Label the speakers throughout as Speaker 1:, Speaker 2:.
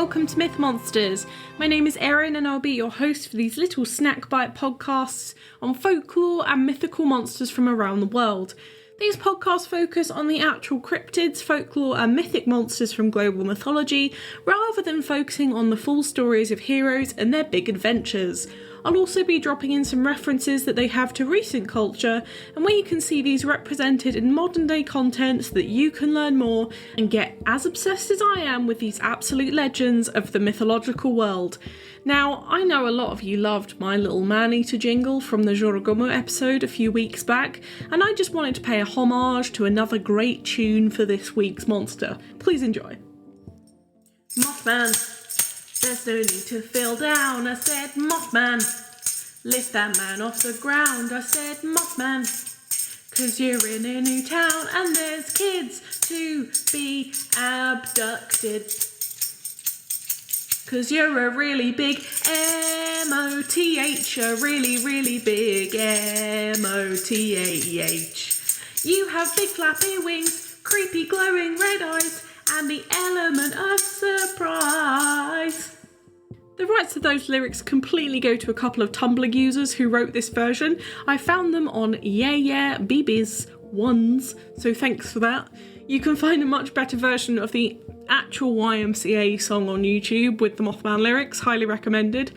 Speaker 1: welcome to Myth Monsters. My name is Erin and I'll be your host for these little snack bite podcasts on folklore and mythical monsters from around the world. These podcasts focus on the actual cryptids, folklore and mythic monsters from global mythology, rather than focusing on the full stories of heroes and their big adventures. I'll also be dropping in some references that they have to recent culture and where you can see these represented in modern day content so that you can learn more and get as obsessed as I am with these absolute legends of the mythological world. Now, I know a lot of you loved my little man-eater jingle from the Jorogumo episode a few weeks back, and I just wanted to pay a homage to another great tune for this week's monster. Please enjoy. Mothman, there's no need to feel down, I said Mothman. Lift that man off the ground, I said Mothman. 'Cause you're in a new town and there's kids to be abducted. 'Cause you're a really big M-O-T-H, a really, really big M-O-T-A-H. You have big flappy wings, creepy glowing red eyes, and the element of surprise. The rights to those lyrics completely go to a couple of Tumblr users who wrote this version. I found them on BB's ones, so thanks for that. You can find a much better version of the actual YMCA song on YouTube with the Mothman lyrics, highly recommended.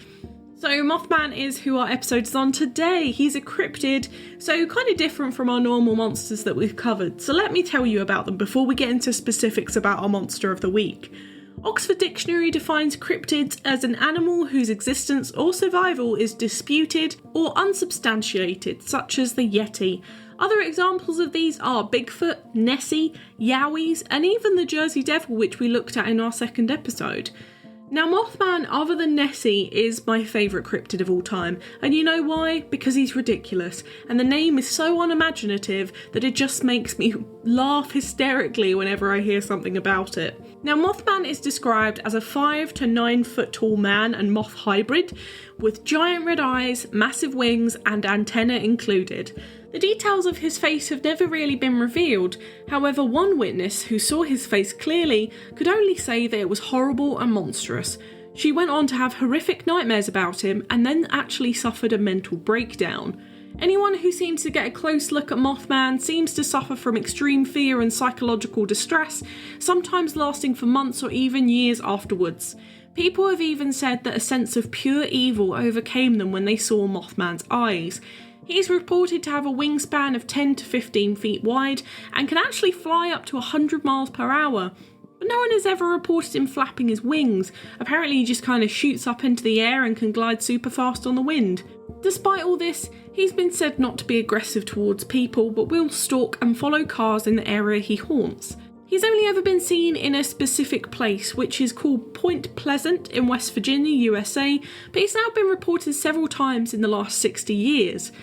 Speaker 1: So Mothman is who our episode is on today. He's a cryptid, so kind of different from our normal monsters that we've covered. So let me tell you about them before we get into specifics about our monster of the week. Oxford Dictionary defines cryptids as an animal whose existence or survival is disputed or unsubstantiated, such as the Yeti. Other examples of these are Bigfoot, Nessie, Yowies, and even the Jersey Devil, which we looked at in our second episode. Now, Mothman, other than Nessie, is my favourite cryptid of all time, and you know why? Because he's ridiculous, and the name is so unimaginative that it just makes me laugh hysterically whenever I hear something about it. Now, Mothman is described as a 5 to 9 foot tall man and moth hybrid, with giant red eyes, massive wings, and antennae included. The details of his face have never really been revealed. However, one witness who saw his face clearly could only say that it was horrible and monstrous. She went on to have horrific nightmares about him and then actually suffered a mental breakdown. Anyone who seems to get a close look at Mothman seems to suffer from extreme fear and psychological distress, sometimes lasting for months or even years afterwards. People have even said that a sense of pure evil overcame them when they saw Mothman's eyes. He's reported to have a wingspan of 10 to 15 feet wide and can actually fly up to 100 miles per hour. But no one has ever reported him flapping his wings. Apparently he just kind of shoots up into the air and can glide super fast on the wind. Despite all this, he's been said not to be aggressive towards people, but will stalk and follow cars in the area he haunts. He's only ever been seen in a specific place, which is called Point Pleasant in West Virginia, USA, but he's now been reported several times in the last 60 years.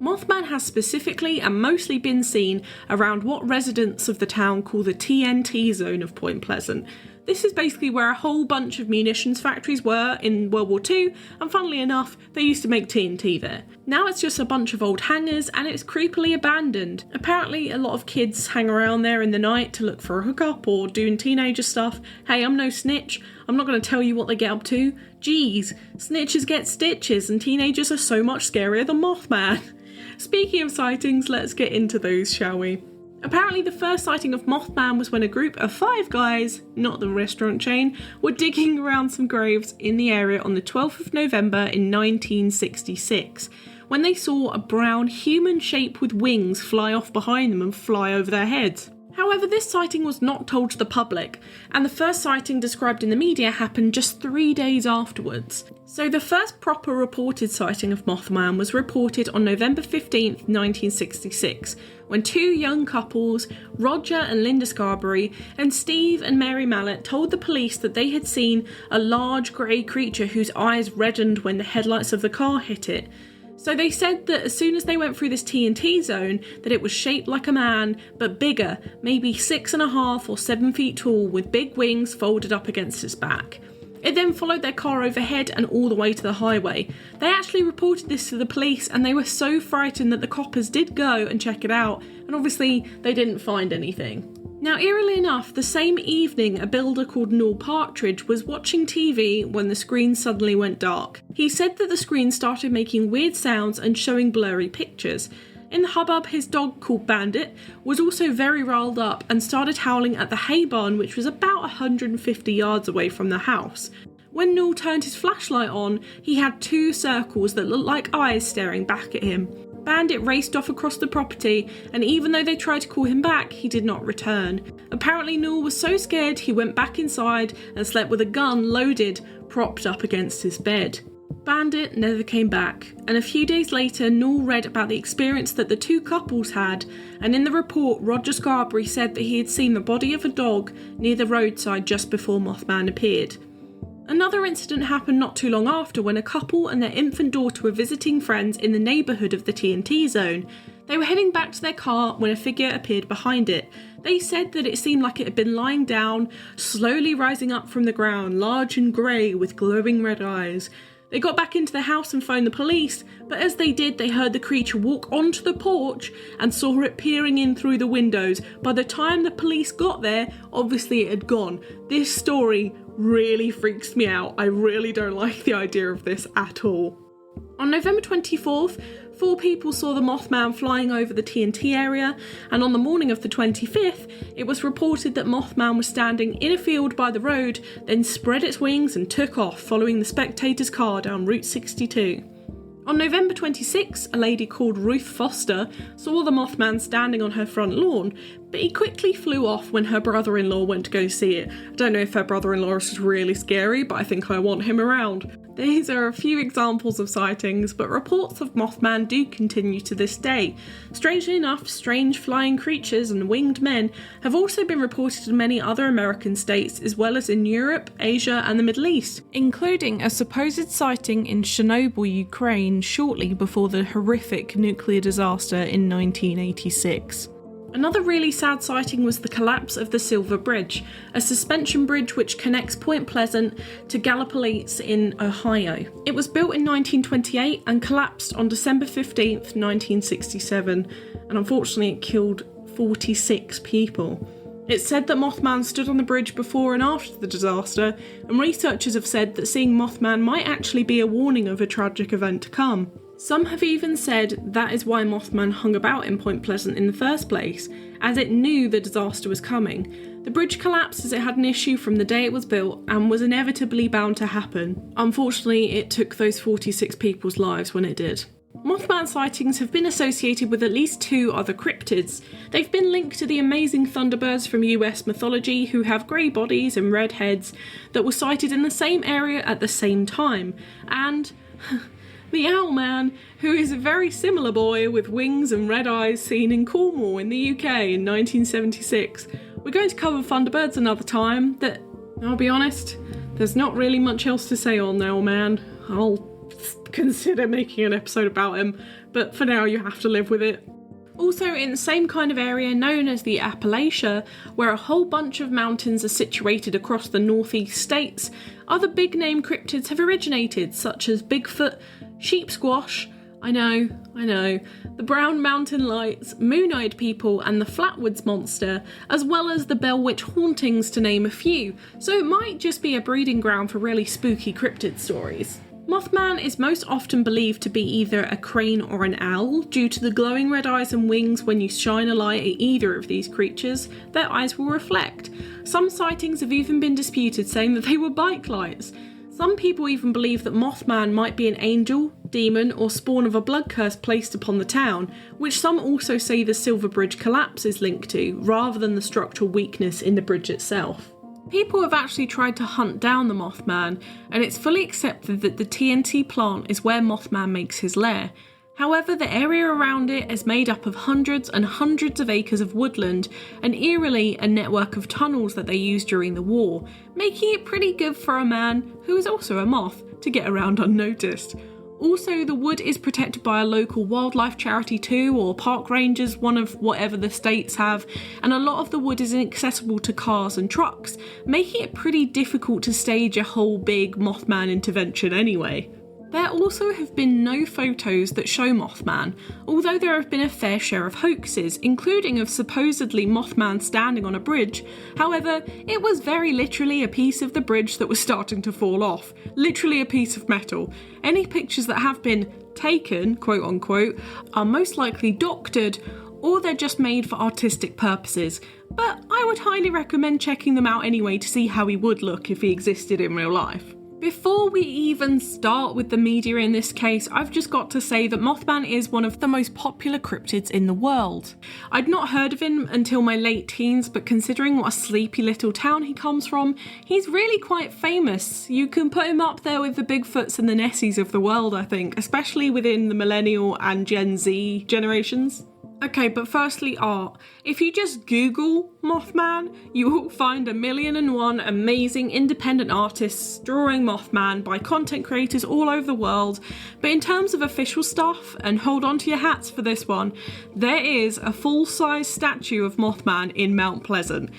Speaker 1: Mothman has specifically and mostly been seen around what residents of the town call the TNT zone of Point Pleasant. This is basically where a whole bunch of munitions factories were in World War II, and funnily enough, they used to make TNT there. Now it's just a bunch of old hangars and it's creepily abandoned. Apparently a lot of kids hang around there in the night to look for a hookup or doing teenager stuff. Hey, I'm no snitch. I'm not going to tell you what they get up to. Jeez, snitches get stitches and teenagers are so much scarier than Mothman. Speaking of sightings, let's get into those, shall we? Apparently the first sighting of Mothman was when a group of 5 guys, not the restaurant chain, were digging around some graves in the area on the 12th of November in 1966, when they saw a brown human shape with wings fly off behind them and fly over their heads. However, this sighting was not told to the public, and the first sighting described in the media happened just 3 days afterwards. So the first proper reported sighting of Mothman was reported on November 15th, 1966, when 2 young couples, Roger and Linda Scarberry, and Steve and Mary Mallet told the police that they had seen a large grey creature whose eyes reddened when the headlights of the car hit it. So they said that as soon as they went through this TNT zone, that it was shaped like a man, but bigger, maybe 6.5 or 7 feet tall, with big wings folded up against its back. It then followed their car overhead and all the way to the highway. They actually reported this to the police and they were so frightened that the coppers did go and check it out, and obviously they didn't find anything. Now, eerily enough, the same evening, a builder called Noel Partridge was watching TV when the screen suddenly went dark. He said that the screen started making weird sounds and showing blurry pictures. In the hubbub, his dog, called Bandit, was also very riled up and started howling at the hay barn, which was about 150 yards away from the house. When Noel turned his flashlight on, he had 2 circles that looked like eyes staring back at him. Bandit raced off across the property, and even though they tried to call him back, he did not return. Apparently Noel was so scared he went back inside and slept with a gun loaded, propped up against his bed. Bandit never came back, and a few days later Noel read about the experience that the 2 couples had, and in the report Roger Scarborough said that he had seen the body of a dog near the roadside just before Mothman appeared. Another incident happened not too long after when a couple and their infant daughter were visiting friends in the neighbourhood of the TNT zone. They were heading back to their car when a figure appeared behind it. They said that it seemed like it had been lying down, slowly rising up from the ground, large and grey with glowing red eyes. They got back into the house and phoned the police, but as they did, they heard the creature walk onto the porch and saw it peering in through the windows. By the time the police got there, obviously it had gone. This story really freaks me out. I really don't like the idea of this at all. On November 24th, 4 people saw the Mothman flying over the TNT area, and on the morning of the 25th, it was reported that Mothman was standing in a field by the road, then spread its wings and took off, following the spectator's car down Route 62. On November 26, a lady called Ruth Foster saw the Mothman standing on her front lawn, but he quickly flew off when her brother-in-law went to go see it. I don't know if her brother-in-law is really scary, but I think I want him around. These are a few examples of sightings, but reports of Mothman do continue to this day. Strangely enough, strange flying creatures and winged men have also been reported in many other American states, as well as in Europe, Asia and the Middle East, including a supposed sighting in Chernobyl, Ukraine, shortly before the horrific nuclear disaster in 1986. Another really sad sighting was the collapse of the Silver Bridge, a suspension bridge which connects Point Pleasant to Gallipolis in Ohio. It was built in 1928 and collapsed on December 15th, 1967, and unfortunately it killed 46 people. It's said that Mothman stood on the bridge before and after the disaster, and researchers have said that seeing Mothman might actually be a warning of a tragic event to come. Some have even said that is why Mothman hung about in Point Pleasant in the first place, as it knew the disaster was coming. The bridge collapsed as it had an issue from the day it was built and was inevitably bound to happen. Unfortunately, it took those 46 people's lives when it did. Mothman sightings have been associated with at least 2 other cryptids. They've been linked to the amazing thunderbirds from US mythology who have grey bodies and red heads that were sighted in the same area at the same time, and the Owlman, who is a very similar boy with wings and red eyes seen in Cornwall in the UK in 1976. We're going to cover Thunderbirds another time. That, I'll be honest, there's not really much else to say on Owlman. I'll consider making an episode about him, but for now you have to live with it. Also in the same kind of area known as the Appalachia, where a whole bunch of mountains are situated across the northeast states, other big name cryptids have originated, such as Bigfoot, sheep squash, I know, the brown mountain lights, moon-eyed people and the Flatwoods monster, as well as the Bell Witch hauntings to name a few, so it might just be a breeding ground for really spooky cryptid stories. Mothman is most often believed to be either a crane or an owl. Due to the glowing red eyes and wings, when you shine a light at either of these creatures, their eyes will reflect. Some sightings have even been disputed, saying that they were bike lights. Some people even believe that Mothman might be an angel, demon or spawn of a blood curse placed upon the town, which some also say the Silver Bridge collapse is linked to, rather than the structural weakness in the bridge itself. People have actually tried to hunt down the Mothman, and it's fully accepted that the TNT plant is where Mothman makes his lair. However, the area around it is made up of hundreds and hundreds of acres of woodland, and eerily a network of tunnels that they used during the war, making it pretty good for a man, who is also a moth, to get around unnoticed. Also, the wood is protected by a local wildlife charity too, or park rangers, one of whatever the states have, and a lot of the wood is inaccessible to cars and trucks, making it pretty difficult to stage a whole big Mothman intervention anyway. There also have been no photos that show Mothman, although there have been a fair share of hoaxes, including of supposedly Mothman standing on a bridge. However, it was very literally a piece of the bridge that was starting to fall off. Literally a piece of metal. Any pictures that have been taken, quote unquote, are most likely doctored, or they're just made for artistic purposes. But I would highly recommend checking them out anyway to see how he would look if he existed in real life. Before we even start with the media in this case, I've just got to say that Mothman is one of the most popular cryptids in the world. I'd not heard of him until my late teens, but considering what a sleepy little town he comes from, he's really quite famous. You can put him up there with the Bigfoots and the Nessies of the world, I think, especially within the millennial and Gen Z generations. Okay, but firstly, art. If you just Google Mothman, you will find 1,000,001 amazing independent artists drawing Mothman by content creators all over the world. But in terms of official stuff, and hold on to your hats for this one, there is a full-size statue of Mothman in Mount Pleasant.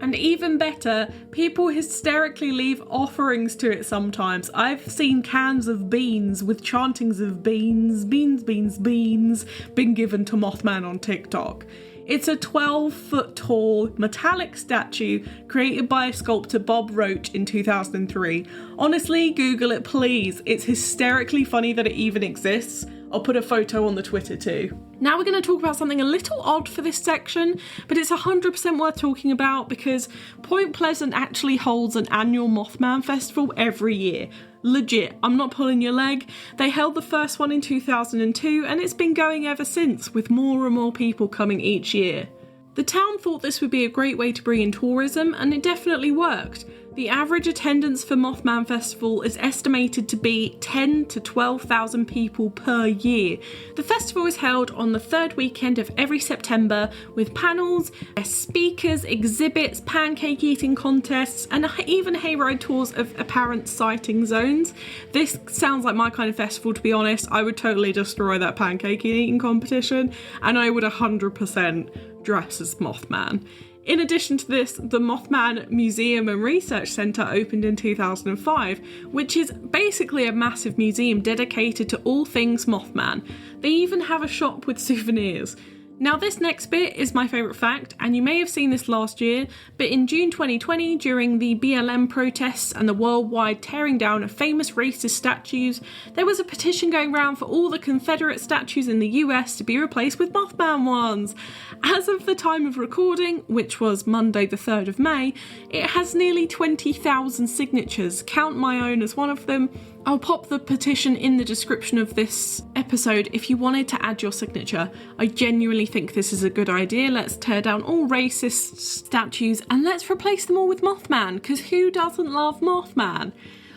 Speaker 1: And even better, people hysterically leave offerings to it sometimes. I've seen cans of beans with chantings of beans, beans, beans, beans, being given to Mothman on TikTok. It's a 12-foot tall metallic statue created by sculptor Bob Roach in 2003. Honestly, Google it please. It's hysterically funny that it even exists. I'll put a photo on the Twitter too. Now we're going to talk about something a little odd for this section, but it's 100% worth talking about because Point Pleasant actually holds an annual Mothman Festival every year. Legit, I'm not pulling your leg. They held the first one in 2002 and it's been going ever since, with more and more people coming each year. The town thought this would be a great way to bring in tourism, and it definitely worked. The average attendance for Mothman Festival is estimated to be 10 to 12,000 people per year. The festival is held on the third weekend of every September with panels, guest speakers, exhibits, pancake eating contests, and even hayride tours of apparent sighting zones. This sounds like my kind of festival, to be honest. I would totally destroy that pancake eating competition, and I would 100% dress as Mothman. In addition to this, the Mothman Museum and Research Centre opened in 2005, which is basically a massive museum dedicated to all things Mothman. They even have a shop with souvenirs. Now this next bit is my favourite fact, and you may have seen this last year, but in June 2020, during the BLM protests and the worldwide tearing down of famous racist statues, there was a petition going around for all the Confederate statues in the US to be replaced with Mothman ones. As of the time of recording, which was Monday the 3rd of May, it has nearly 20,000 signatures, count my own as one of them. I'll pop the petition in the description of this episode if you wanted to add your signature. I genuinely think this is a good idea. Let's tear down all racist statues and let's replace them all with Mothman, because who doesn't love Mothman?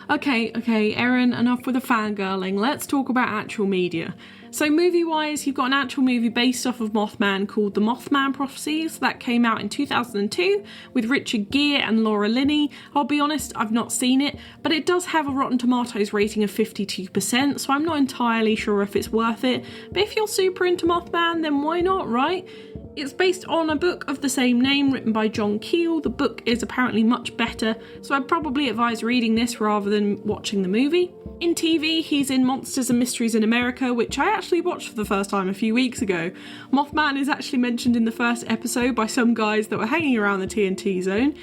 Speaker 1: Okay, Erin, enough with the fangirling. Let's talk about actual media. So movie-wise, you've got an actual movie based off of Mothman called The Mothman Prophecies that came out in 2002 with Richard Gere and Laura Linney. I'll be honest, I've not seen it, but it does have a Rotten Tomatoes rating of 52%, so I'm not entirely sure if it's worth it. But if you're super into Mothman, then why not, right? It's based on a book of the same name written by John Keel. The book is apparently much better, so I'd probably advise reading this rather than watching the movie. In TV, he's in Monsters and Mysteries in America, which I actually watched for the first time a few weeks ago. Mothman is actually mentioned in the first episode by some guys that were hanging around the TNT zone.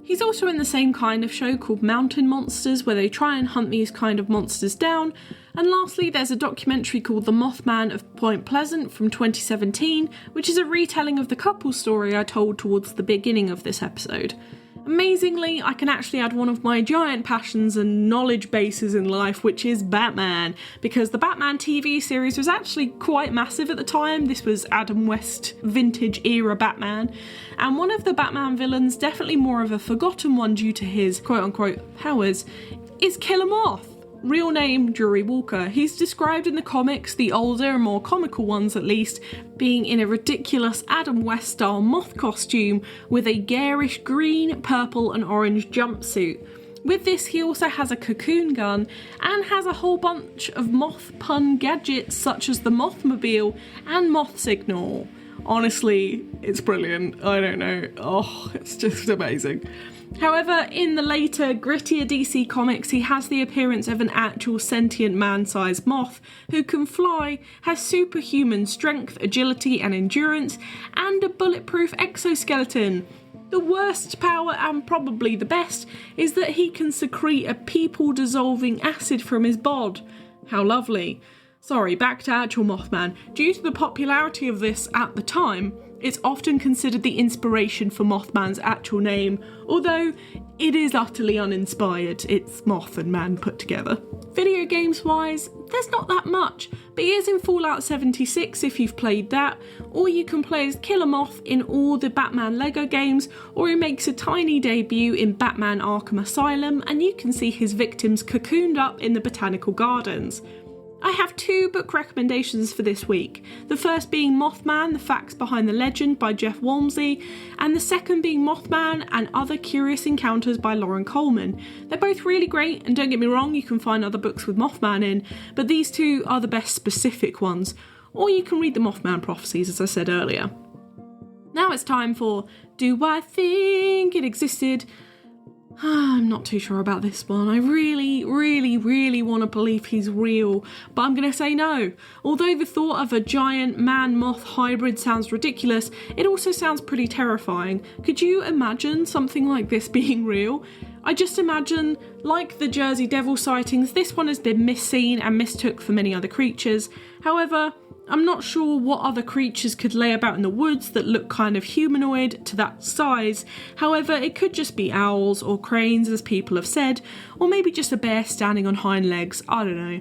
Speaker 1: He's also in the same kind of show called Mountain Monsters, where they try and hunt these kind of monsters down. And lastly, there's a documentary called The Mothman of Point Pleasant from 2017, which is a retelling of the couple story I told towards the beginning of this episode. Amazingly, I can actually add one of my giant passions and knowledge bases in life, which is Batman, because the Batman TV series was actually quite massive at the time. This was Adam West vintage era Batman, and one of the Batman villains, definitely more of a forgotten one due to his quote-unquote powers, is Killer Moth. Real name, Drury Walker. He's described in the comics, the older and more comical ones at least, being in a ridiculous Adam West style moth costume with a garish green, purple and orange jumpsuit. With this, he also has a cocoon gun and has a whole bunch of moth pun gadgets such as the Mothmobile and Moth Signal. Honestly, it's brilliant. I don't know. Oh, it's just amazing. However, in the later, grittier DC comics, he has the appearance of an actual sentient man-sized moth who can fly, has superhuman strength, agility and endurance, and a bulletproof exoskeleton. The worst power, and probably the best, is that he can secrete a people-dissolving acid from his bod. How lovely. Sorry, back to actual Mothman. Due to the popularity of this at the time, it's often considered the inspiration for Mothman's actual name, although it is utterly uninspired. It's Moth and Man put together. Video games wise, there's not that much, but he is in Fallout 76 if you've played that, or you can play as Killer Moth in all the Batman Lego games, or he makes a tiny debut in Batman Arkham Asylum, and you can see his victims cocooned up in the Botanical Gardens. I have 2 book recommendations for this week, the first being Mothman, The Facts Behind the Legend by Jeff Walmsley, and the second being Mothman and Other Curious Encounters by Lauren Coleman. They're both really great, and don't get me wrong, you can find other books with Mothman in, but these 2 are the best specific ones, or you can read the Mothman prophecies as I said earlier. Now it's time for Do I Think It Existed? I'm not too sure about this one. I really want to believe he's real, but I'm going to say no. Although the thought of a giant man-moth hybrid sounds ridiculous, it also sounds pretty terrifying. Could you imagine something like this being real? I just imagine, like the Jersey Devil sightings, this one has been misseen and mistook for many other creatures. However, I'm not sure what other creatures could lay about in the woods that look kind of humanoid to that size. However, it could just be owls or cranes, as people have said, or maybe just a bear standing on hind legs, I don't know.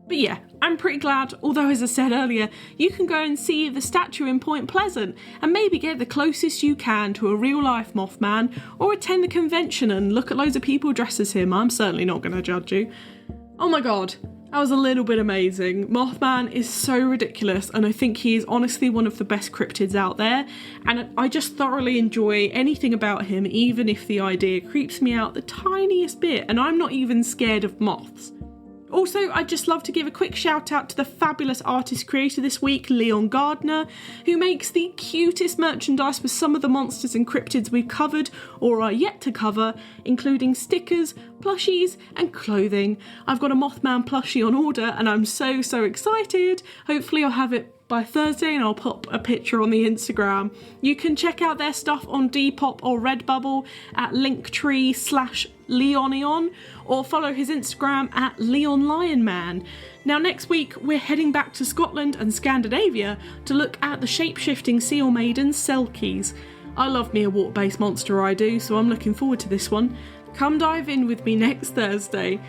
Speaker 1: But yeah, I'm pretty glad, although as I said earlier, you can go and see the statue in Point Pleasant and maybe get the closest you can to a real life Mothman, or attend the convention and look at loads of people dressed as him. I'm certainly not going to judge you. Oh my god. That was a little bit amazing. Mothman is so ridiculous, and I think he is honestly one of the best cryptids out there, and I just thoroughly enjoy anything about him, even if the idea creeps me out the tiniest bit, and I'm not even scared of moths. Also, I'd just love to give a quick shout out to the fabulous artist creator this week, Gardner, who makes the cutest merchandise with some of the monsters and cryptids we've covered or are yet to cover, including stickers, plushies and clothing. I've got a Mothman plushie on order and I'm so excited. Hopefully I'll have it by Thursday and I'll pop a picture on the Instagram. You can check out their stuff on Depop or Redbubble at linktree/Leonion, or follow his Instagram at LeonLionMan. Now next week we're heading back to Scotland and Scandinavia to look at the shape-shifting seal maidens, Selkies. I love me a water-based monster, I do, so I'm looking forward to this one. Come dive in with me next Thursday.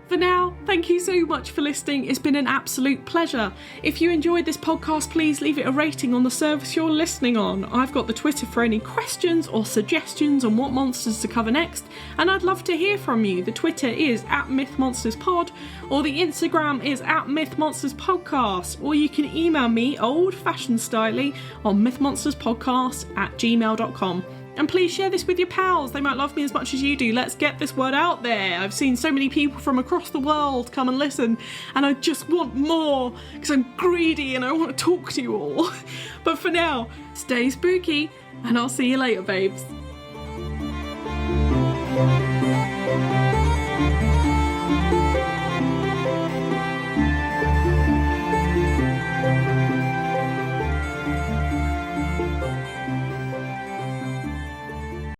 Speaker 1: For now, thank you so much for listening. It's been an absolute pleasure. If you enjoyed this podcast, please leave it a rating on the service you're listening on. I've got the Twitter for any questions or suggestions on what monsters to cover next, and I'd love to hear from you. The Twitter is @MythMonstersPod, or the Instagram is @MythMonstersPodcast, or you can email me old-fashioned styly on mythmonsterspodcast@gmail.com. And please share this with your pals. They might love me as much as you do. Let's get this word out there. I've seen so many people from across the world come and listen, and I just want more because I'm greedy and I want to talk to you all. But for now, stay spooky, and I'll see you later, babes.